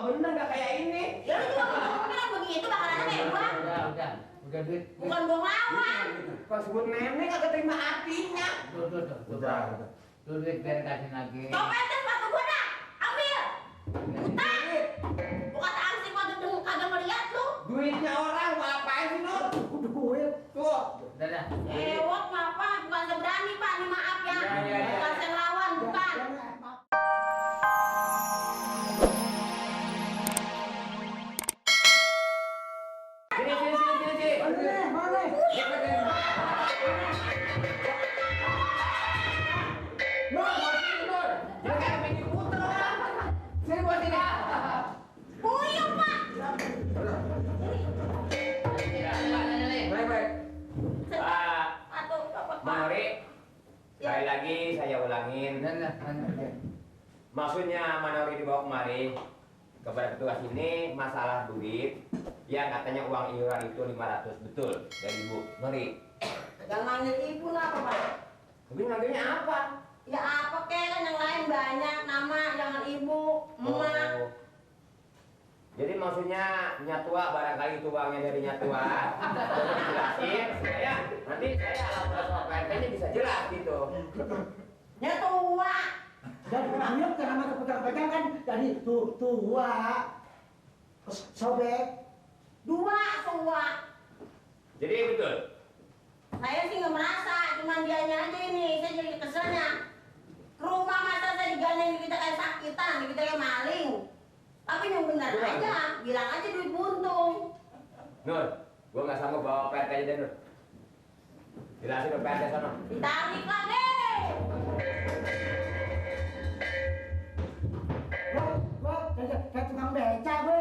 bener gak kayak ini. Ya lu juga ngomong begitu bakalan kayak gua. Udah duit. Bukan gua ngelawan. Kalau sebut nenek gak terima artinya. Udah. Tuh duit biar kasih lagi. Copetnya sepatu gua dah. Ambil. Utang. Bukan arsip kagak ngeliat lu. Duitnya orang mau apain sih Nur? Duit. Tuh. Dadah. Ewok ngapa? Bukan seberani Pak, ini maaf ya. Bukan saya ngelawan, bukan. Sini. Mana? Nur. Jangan kayak main puter orang. Sini buat sini. Puyeng Pak. Baik. Aduh, Bapak. Mari. Sekali lagi saya ulangin. Maksudnya Manori dibawa kemari kepada ketua sini masalah duit yang katanya uang iuran itu 500 betul dari Ibu Nori. Yang manggil ibu lah apa Pak? Tapi manggilnya apa? Ya apa kek kan yang lain banyak nama, jangan ibu, emak. Oh. Jadi maksudnya nyatua barangkali itu uangnya dari nyatua. Jadi dijelasin supaya nanti saya lapor sama PRT-nya bisa jelas gitu. Nyatua. Dan buyut karena mata pegang-pegang kan dari tua sobek. Dua semua. Jadi betul. Saya sih nggak merasa, cuman dianya aja ini. Saya jadi keselnya. Ke rumah masa saya digandeng kita kayak sakitan, kita kayak maling. Tapi yang benar aja, bilang aja duit buntung. Nur, gua nggak sanggup bawa PRT aja deh Nur. Jelasin ke PRT sana. Ditarik lagi. Gua kayak tukang beca gue.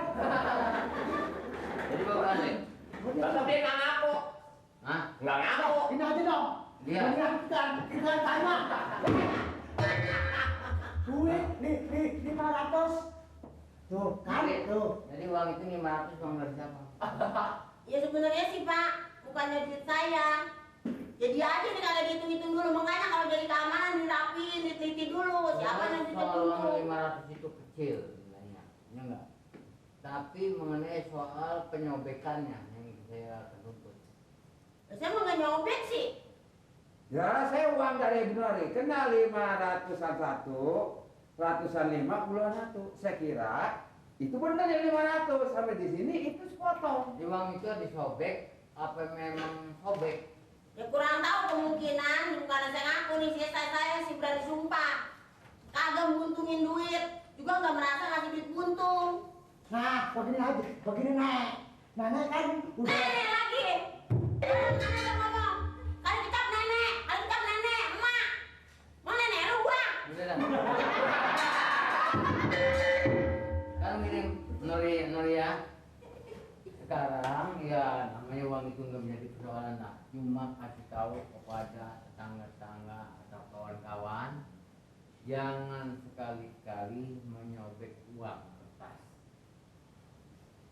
Jadi bawa balik. Tetap dia nggak ngaku. Hah? Nggak ngaku. Ini aja dong. Iya. Kita tanya. Duit di 500. Tuh, kan tuh. Jadi uang itu 500 uang dari siapa? Ya sebenarnya sih Pak, bukannya duit saya. Jadi aja nih kalau dihitung-hitung dulu, makanya kalau dari keamanan dirapiin, diteliti dulu siapa yang duitnya Soal uang buntung. 500 itu kecil nilainya, ya enggak? Tapi mengenai soal penyobekannya yang saya tuntut. Saya mau nggak nyobek sih. Ya, saya uang dari Ibu Nori, kena 500-an satu, ratusan 5, puluhan satu. Saya kira itu benar ya 500, sampai di sini itu sepotong. Di uang itu disobek, apa memang sobek? Ya kurang tahu kemungkinan, bukan saya ngaku nih, saya sih berani sumpah. Kagak buntungin duit, juga nggak merasa ngasih duit buntung. Nah, begini Nek. Nenek kan udah. Nenek lagi. Nenek ngomong. Kali kecap nenek, emak. Mau nenek lu gua. Udah dah. Kan gini, Nori ya. Sekarang ya namanya uang itu nggak menjadi persoalan lah. Cuma kasih tahu kepada tetangga-tetangga atau kawan-kawan, jangan sekali-kali menyobek uang kertas.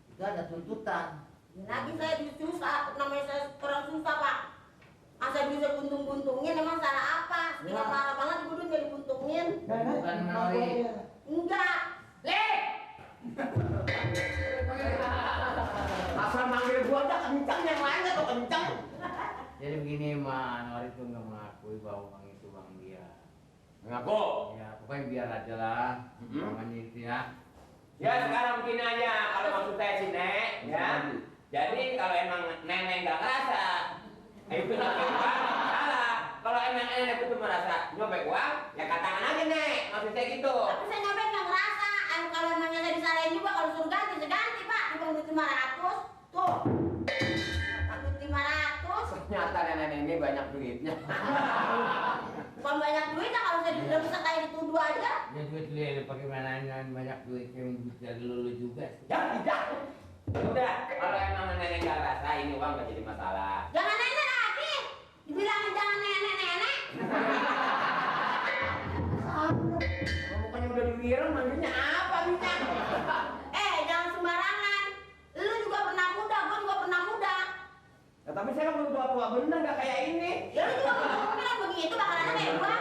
Itu ada tuntutan. Ya, lagi saya duit susah, namanya saya orang susah Pak. Masa duit saya buntung-buntungin, emang salah apa? Sekitar Ya. parah banget gue duit gak dibuntungin. Bukan Nori. Enggak. Asal manggil gua aja kencang, yang lain nggak tuh kencang. Jadi begini man, Nori itu nggak mengakui bahwa uang itu uang dia. Ngaku. Ya pokoknya biar aja lah, uangnya itu ya. Ya sekarang begini aja, kalau maksud saya sih Nek, ya. Jadi kalau emang nenek nggak ngerasa, itu nyobek uang salah. Kalau emang nenek itu merasa nyobek uang, ya katakan aja Nek, maksud saya gitu. Tapi saya nyobek nggak ngerasa. Kalau emangnya saya disalahin juga, kalau suruh ganti, saya ganti Pak. Dibang duit 500, tuh. Duit 500. Ternyata nenek ini banyak duitnya. Bukan banyak duitnya, kalau saya udah bisa kayak dituduh aja. Ya duit lu pakai mana banyak duit yang duit dari lu juga. Ya tidak. Udah, kalau emang nenek nggak rasa ini uang nggak jadi masalah. Jangan nenek lagi. Dibilangin jangan nenek-nenek. Bukannya udah diwiran, manggilnya apa bisa? Jangan sembarangan. Lu juga pernah muda, gua juga pernah muda. Ya, tapi saya kan belum tua-tua bener nggak kayak ini. Ya lu juga ngomong begitu bakalan kayak gua.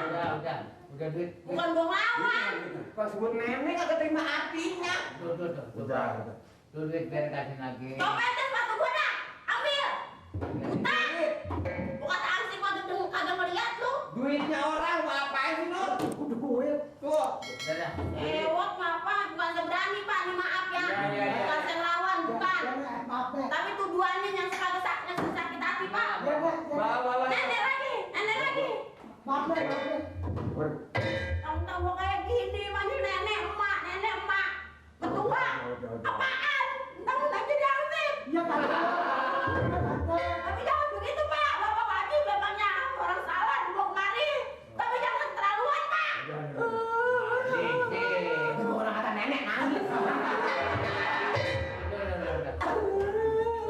Udah duit. Bukan buang lawan. Kalau sebut nenek kagak terima artinya. Tuh. Udah. Tuh duit biar kasih lagi. Copetnya sepatu gua dah. Ambil. Utang. Bukan arsip kagak ngeliat lu. Duitnya orang mau apain sih Nur? Duit. Tuh. Dadah. Ewok ngapa? Bukan seberani Pak, ini maaf ya. Ya. Bukan saya ngelawan, bukan. Maaf deh. Tapi tuduhannya yang sakit hati Pak. Bawa. Nenek lagi. Maaf deh. Tahu-tahu gua kayak gini, mana nenek emak. Ketua. Apaan? Tahu lagi dia arsip. Iya kan. Tapi jangan begitu Pak. Bapak wajib memangnya orang salah dibawa kemari. Tapi jangan terlaluan Pak. Itu orang kata nenek nangis.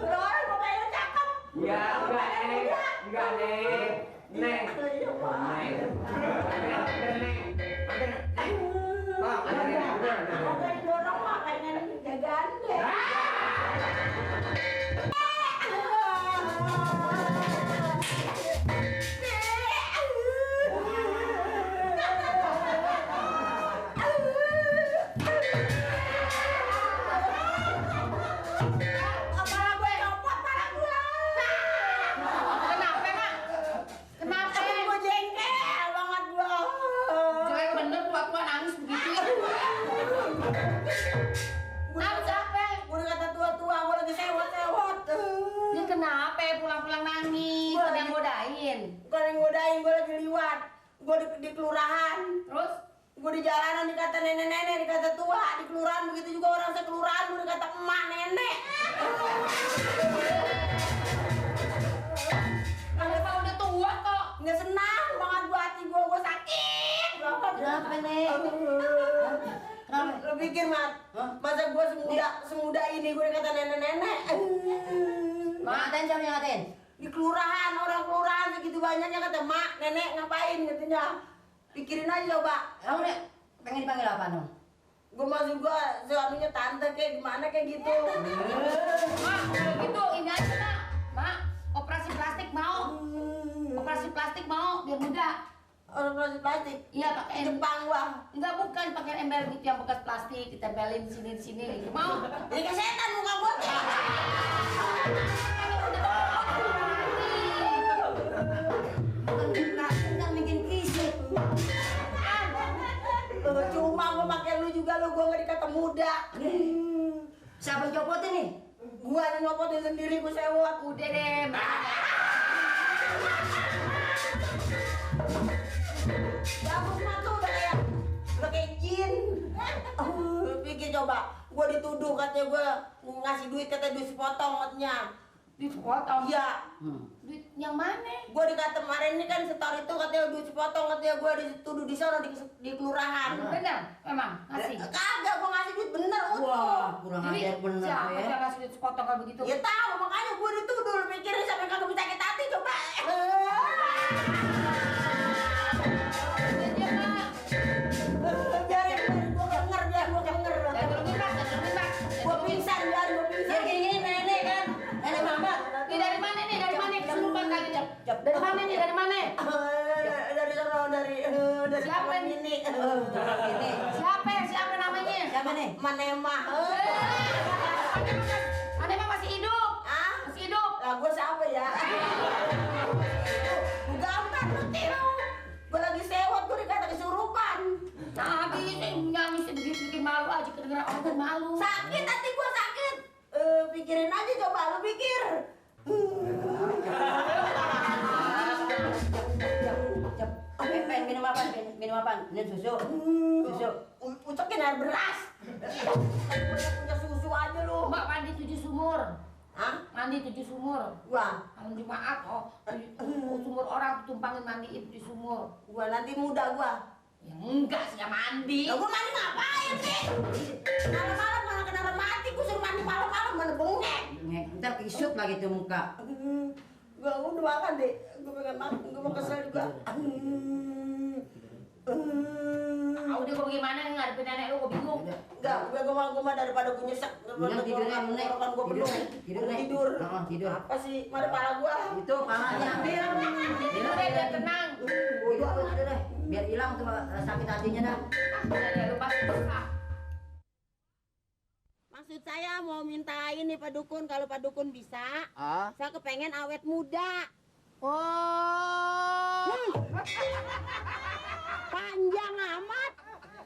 Roy, bapaknya cakep. Ya enggak nek. Neng. Iya Pak. Oke, dorong Pak, kayak nenek jagaan deh. Di kelurahan, Terus? gue di jalanan dikata nenek-nenek, dikata tua, di kelurahan begitu juga orang sekelurahan gue dikata emak nenek. Kenapa udah tua kok? Nggak senang banget gue, hati gue sakit banget. Kenapa nih? Lo pikir Mat, masa gue semuda ini gue dikata nenek-nenek. Ngatain siapa yang ngatain? Di kelurahan, orang kelurahan segitu banyaknya kata mak, nenek ngapain katanya. Pikirin aja coba. Kamu nih pengen dipanggil apa dong? Gue masuk gue suaminya tante kayak gimana kayak gitu. Mak, kalau gitu ini aja mak. Mak, operasi plastik mau? Operasi plastik mau biar muda. Operasi plastik. Iya pakai Jepang gua. Enggak bukan pakai ember gitu yang bekas plastik ditempelin di sini gitu. Mau? Ini kayak setan muka gua. Enggak bikin kisik. Cuma gua pakai lu juga lu, gua nggak dikata muda. Siapa yang copotin nih? Gua yang ngopotin sendiri, gua sewot. Udah deh, Mak. Bagus mah tuh udah kayak jin. Pikir coba, gua dituduh katanya gua ngasih duit, katanya duit sepotong katanya. Duit sepotong. Iya. Duit yang mana? Gua dikata kemarin ini kan story itu katanya duit sepotong, katanya gua dituduh di sana di kelurahan. Bener, memang ngasih. Kagak, gua ngasih duit bener utuh. Wah, kurang Jadi ajar bener ya. siapa yang ngasih duit sepotong kalau begitu? Ya tahu, makanya gua dituduh, lu pikirin sampai kagak bisa sakit hati coba. Dia Mak. Biarin gua denger. Jangan terlalu Mak. Gua pingsan, biarin gua pingsan. Biar gini nenek kan, nenek mama. Ini dari mana nih? Dari mana? Kesurupan kali nih. Dari mana nih? Dari mana? Dari sana, dari Siapa kampung ini? ini. Siapa? Siapa namanya? Siapa nih? Manema. Ane mah masih hidup. Ah? Masih hidup. Lah gua siapa ya? Gua gampang lu tiru. Gua lagi sewot, gua dikata kesurupan. Nah, habis nangis begitu bikin malu aja kedengeran orang kan malu. Sakit hati gua sakit. Pikirin aja coba, lu pikir. Pengen minum apa? Minum apa? Minum susu. Susu. Ucekin air beras. Punya susu aja lu. Mbak mandi 7 sumur. Hah? Mandi 7 sumur. Gua Malam Jumat, sumur orang tumpangin mandiin di sumur. gua nanti muda gua. Ya enggak sih, ya mandi. Lah gua mandi ngapain sih? Malam-malam malah kena mati, gua suruh mandi malam-malam mana bengek. Ntar isut lagi tuh muka. Gua udah makan deh, gua pengen makan, gua mau kesel juga. Ah udah gua gimana nih ngadepin nenek lu, gua bingung. Enggak, gua mah daripada gua nyesek, daripada Tidur gua nek, makan gua belum. tidur nek. Tidur. Heeh, tidur. Apa sih? Mana pala gua? Itu palanya ambil. Tidur deh biar tenang. Gua ada deh. biar hilang tuh sakit hatinya dah. Jadi lu pasti bisa. Maksud saya mau minta ini Pak Dukun, kalau Pak Dukun bisa, saya kepengen awet muda. Oh, Panjang amat.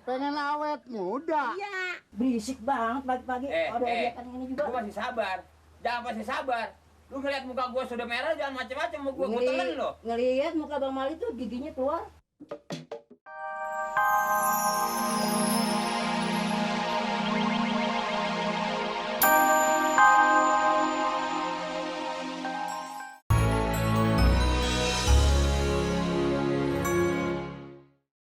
pengen awet muda. Iya. Berisik banget pagi-pagi. Ada lihat ini juga. Gua masih sabar. Jangan masih sabar. Lu ngeliat muka gua sudah merah, jangan macam-macam mau gua temen lo. Ngelihat muka Bang Mali tuh giginya keluar.